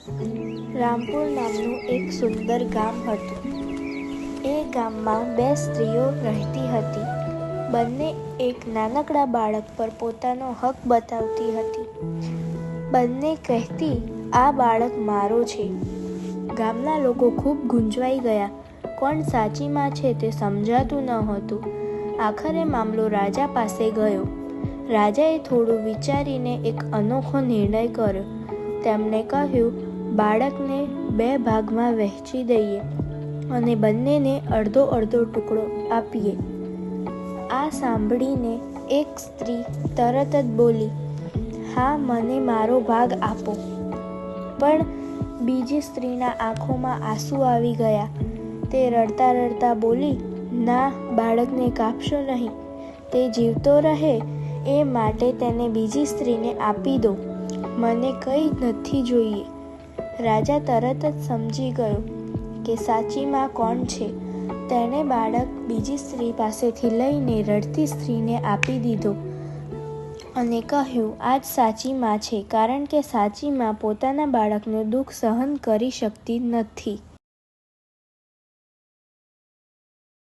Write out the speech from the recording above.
રામપુર નામનું એક સુંદર ગામ હતું. એ ગામમાં 2 સ્ત્રીઓ રહેતી હતી. બંને એક નાનકડા બાળક પર પોતાનો હક બતાવતી હતી. બંને કહેતી, આ બાળક મારો છે. ગામના લોકો ખૂબ ગુંચવાઈ ગયા. કોણ સાચી માં છે તે સમજાતું ન હતું. આખરે મામલો રાજા પાસે ગયો. રાજાએ થોડું વિચારીને એક અનોખો નિર્ણય કર્યો. તેમણે કહ્યું, બાળકને 2 ભાગમાં વહેંચી દઈએ અને બંનેને અડધો અડધો ટુકડો આપીએ. આ સાંભળીને એક સ્ત્રી તરત જ બોલી, હા, મને મારો ભાગ આપો. પણ બીજી સ્ત્રીના આંખોમાં આંસુ આવી ગયા. તે રડતા રડતા બોલી, ના, બાળકને કાપશો નહીં. તે જીવતો રહે એ માટે તેને બીજી સ્ત્રીને આપી દો. મને કંઈ નથી જોઈએ. રાજા તરત જ સમજી ગયો કે સાચી માં કોણ છે. તેણે બાળક બીજી સ્ત્રી પાસેથી લઈને રડતી સ્ત્રીને આપી દીધો અને કહ્યું, આ જ સાચી માં છે, કારણ કે સાચી માં પોતાના બાળકનું દુઃખ સહન કરી શકતી નથી.